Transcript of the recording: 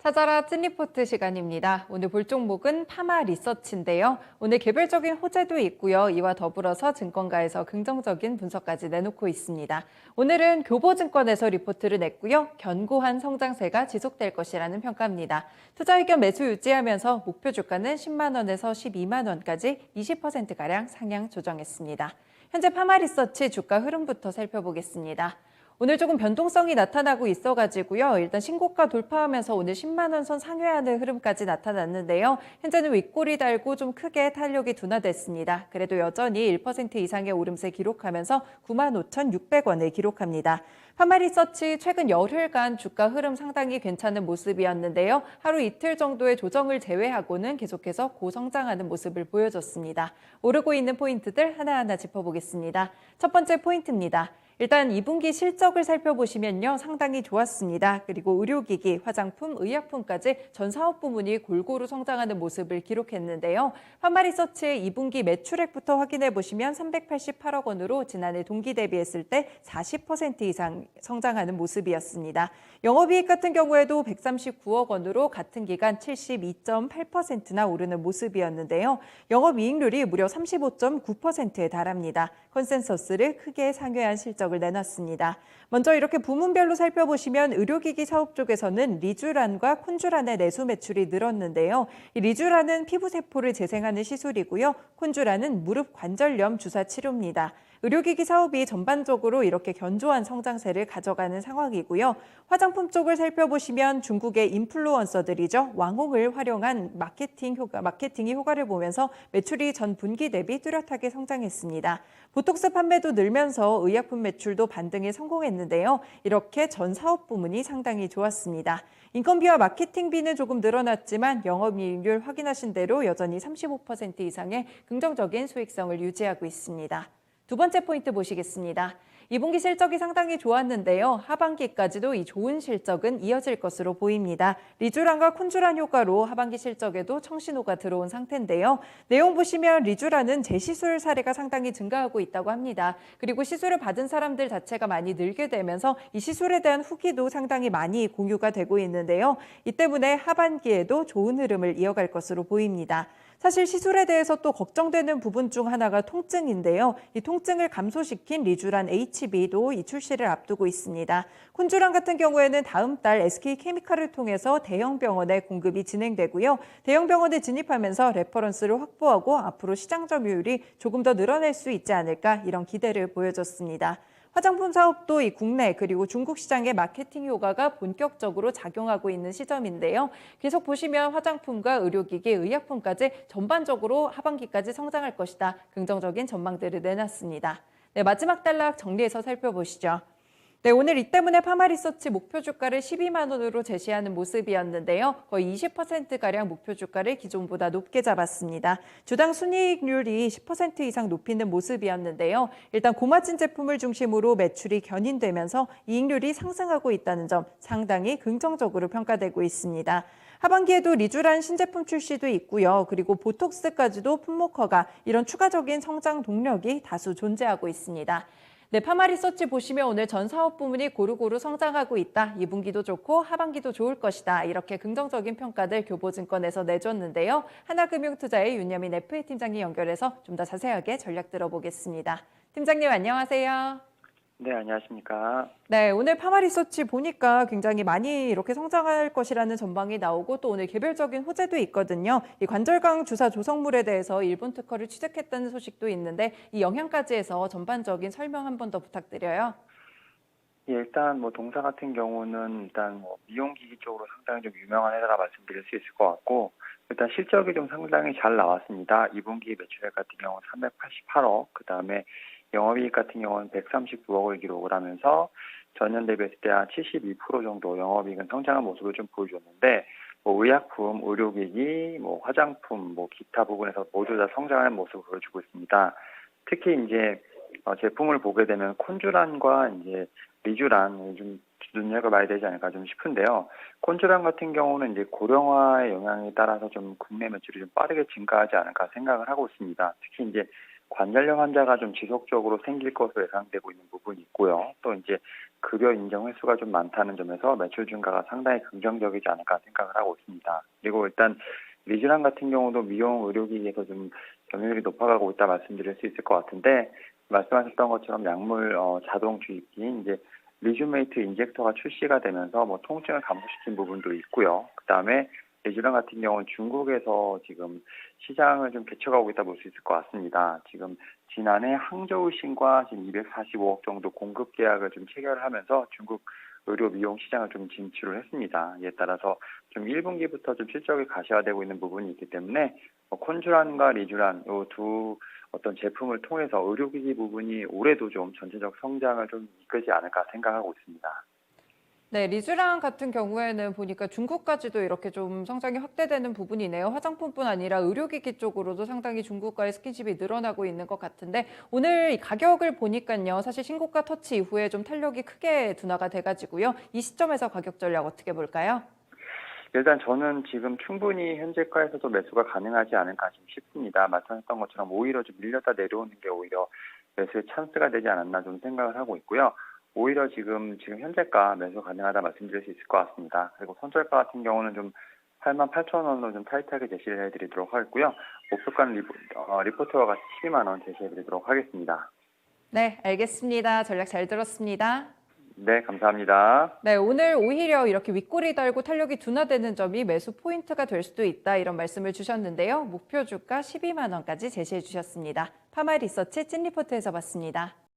찾아라 찐리포트 시간입니다. 오늘 볼 종목은 파마 리서치인데요. 오늘 개별적인 호재도 있고요. 이와 더불어서 증권가에서 긍정적인 분석까지 내놓고 있습니다. 오늘은 교보증권에서 리포트를 냈고요. 견고한 성장세가 지속될 것이라는 평가입니다. 투자 의견 매수 유지하면서 목표 주가는 10만 원에서 12만 원까지 20%가량 상향 조정했습니다. 현재 파마 리서치 주가 흐름부터 살펴보겠습니다. 오늘 조금 변동성이 나타나고 있어가지고요. 일단 신고가 돌파하면서 오늘 10만 원 선 상회하는 흐름까지 나타났는데요. 현재는 윗골이 달고 좀 크게 탄력이 둔화됐습니다. 그래도 여전히 1% 이상의 오름세 기록하면서 95,600원을 기록합니다. 파마리서치 최근 열흘간 주가 흐름 상당히 괜찮은 모습이었는데요. 하루 이틀 정도의 조정을 제외하고는 계속해서 고성장하는 모습을 보여줬습니다. 오르고 있는 포인트들 하나하나 짚어보겠습니다. 첫 번째 포인트입니다. 일단 2분기 실적을 살펴보시면요. 상당히 좋았습니다. 그리고 의료기기, 화장품, 의약품까지 전 사업 부문이 골고루 성장하는 모습을 기록했는데요. 파마리서치의 2분기 매출액부터 확인해 보시면 388억 원으로 지난해 동기 대비했을 때 40% 이상 성장하는 모습이었습니다. 영업이익 같은 경우에도 139억 원으로 같은 기간 72.8%나 오르는 모습이었는데요. 영업이익률이 무려 35.9%에 달합니다. 컨센서스를 크게 상회한 실적을 내놨습니다. 먼저 이렇게 부문별로 살펴보시면 의료기기 사업 쪽에서는 리쥬란과 콘쥬란의 내수 매출이 늘었는데요. 이 리쥬란은 피부세포를 재생하는 시술이고요. 콘쥬란은 무릎 관절염 주사 치료입니다. 의료기기 사업이 전반적으로 이렇게 견조한 성장세를 가져가는 상황이고요. 화장품 쪽을 살펴보시면 중국의 인플루언서들이죠. 왕홍을 활용한 마케팅이 효과를 보면서 매출이 전 분기 대비 뚜렷하게 성장했습니다. 보톡스 판매도 늘면서 의약품 매출도 반등에 성공했는데요. 이렇게 전 사업 부문이 상당히 좋았습니다. 인건비와 마케팅비는 조금 늘어났지만 영업이익률 확인하신 대로 여전히 35% 이상의 긍정적인 수익성을 유지하고 있습니다. 두 번째 포인트 보시겠습니다. 2분기 실적이 상당히 좋았는데요. 하반기까지도 이 좋은 실적은 이어질 것으로 보입니다. 리쥬란과 콘쥬란 효과로 하반기 실적에도 청신호가 들어온 상태인데요. 내용 보시면 리쥬란은 재시술 사례가 상당히 증가하고 있다고 합니다. 그리고 시술을 받은 사람들 자체가 많이 늘게 되면서 이 시술에 대한 후기도 상당히 많이 공유가 되고 있는데요. 이 때문에 하반기에도 좋은 흐름을 이어갈 것으로 보입니다. 사실 시술에 대해서 또 걱정되는 부분 중 하나가 통증인데요. 이 통증을 감소시킨 리쥬란 HB도 이 출시를 앞두고 있습니다. 콘쥬란 같은 경우에는 다음 달 SK케미칼을 통해서 대형 병원에 공급이 진행되고요. 대형 병원에 진입하면서 레퍼런스를 확보하고 앞으로 시장 점유율이 조금 더 늘어날 수 있지 않을까 이런 기대를 보여줬습니다. 화장품 사업도 이 국내 그리고 중국 시장의 마케팅 효과가 본격적으로 작용하고 있는 시점인데요. 계속 보시면 화장품과 의료기기, 의약품까지 전반적으로 하반기까지 성장할 것이다. 긍정적인 전망들을 내놨습니다. 네, 마지막 단락 정리해서 살펴보시죠. 네, 오늘 이 때문에 파마리서치 목표 주가를 12만 원으로 제시하는 모습이었는데요. 거의 20%가량 목표 주가를 기존보다 높게 잡았습니다. 주당 순이익률이 10% 이상 높이는 모습이었는데요. 일단 고마진 제품을 중심으로 매출이 견인되면서 이익률이 상승하고 있다는 점 상당히 긍정적으로 평가되고 있습니다. 하반기에도 리쥬란 신제품 출시도 있고요. 그리고 보톡스까지도 품목허가 이런 추가적인 성장 동력이 다수 존재하고 있습니다. 네, 파마리서치 보시면 오늘 전 사업 부문이 고루고루 성장하고 있다. 2분기도 좋고 하반기도 좋을 것이다. 이렇게 긍정적인 평가들 교보증권에서 내줬는데요. 하나금융투자의 윤여민 FA팀장님 연결해서 좀 더 자세하게 전략 들어보겠습니다. 팀장님 안녕하세요. 네, 안녕하십니까. 네, 오늘 파마리서치 보니까 굉장히 많이 이렇게 성장할 것이라는 전망이 나오고 또 오늘 개별적인 호재도 있거든요. 이 관절강 주사 조성물에 대해서 일본 특허를 취득했다는 소식도 있는데 이 영향까지 해서 전반적인 설명 한 번 더 부탁드려요. 예, 일단 동사 같은 경우는 일단 미용기기 쪽으로 상당히 좀 유명한 회사라 말씀드릴 수 있을 것 같고, 일단 실적이 좀 상당히 잘 나왔습니다. 2분기 매출액 같은 경우는 388억, 그다음에 영업이익 같은 경우는 139억을 기록을 하면서 전년 대비했을 때 한 72% 정도 영업이익은 성장한 모습을 좀 보여줬는데, 의약품, 의료기기, 화장품, 기타 부분에서 모두 다 성장하는 모습을 보여주고 있습니다. 특히 이제 제품을 보게 되면 콘쥬란과 이제 리쥬란 좀 눈여겨봐야 되지 않을까 좀 싶은데요. 콘쥬란 같은 경우는 이제 고령화의 영향에 따라서 좀 국내 매출이 좀 빠르게 증가하지 않을까 생각을 하고 있습니다. 특히 이제 관절염 환자가 좀 지속적으로 생길 것으로 예상되고 있는 부분이 있고요. 또 이제 급여 인정 횟수가 좀 많다는 점에서 매출 증가가 상당히 긍정적이지 않을까 생각을 하고 있습니다. 그리고 일단 리쥬란 같은 경우도 미용 의료기기에서 좀 점유율이 높아가고 있다 말씀드릴 수 있을 것 같은데, 말씀하셨던 것처럼 약물 자동 주입기인 이제 리쥬메이트 인젝터가 출시가 되면서 뭐 통증을 감소시킨 부분도 있고요. 그다음에 리쥬란 같은 경우는 중국에서 지금 시장을 좀 개척하고 있다 볼 수 있을 것 같습니다. 지금 지난해 항저우신과 지금 245억 정도 공급 계약을 좀 체결하면서 중국 의료 미용 시장을 좀 진출을 했습니다. 이에 따라서 좀 1분기부터 좀 실적이 가시화되고 있는 부분이 있기 때문에 콘쥬란과 리쥬란 이 두 어떤 제품을 통해서 의료기기 부분이 올해도 좀 전체적 성장을 좀 이끌지 않을까 생각하고 있습니다. 네, 리쥬랑 같은 경우에는 보니까 중국까지도 이렇게 좀 성장이 확대되는 부분이네요. 화장품뿐 아니라 의료기기 쪽으로도 상당히 중국과의 스킨십이 늘어나고 있는 것 같은데, 오늘 이 가격을 보니까요. 사실 신고가 터치 이후에 좀 탄력이 크게 둔화가 돼가지고요. 이 시점에서 가격 전략 어떻게 볼까요? 일단 저는 지금 충분히 현재가에서도 매수가 가능하지 않을까 싶습니다. 말씀하셨던 것처럼 오히려 좀 밀렸다 내려오는 게 오히려 매수의 찬스가 되지 않았나 좀 생각을 하고 있고요. 오히려 지금 현재가 매수 가능하다 말씀드릴 수 있을 것 같습니다. 그리고 손절가 같은 경우는 좀 88,000원으로 좀 타이트하게 제시를 해드리도록 하겠고요. 목표가는 리포트와 같이 12만 원 제시해드리도록 하겠습니다. 네, 알겠습니다. 전략 잘 들었습니다. 네, 감사합니다. 네, 오늘 오히려 이렇게 윗꼬리 달고 탄력이 둔화되는 점이 매수 포인트가 될 수도 있다 이런 말씀을 주셨는데요. 목표 주가 12만 원까지 제시해 주셨습니다. 파마리서치 찐리포트에서 봤습니다.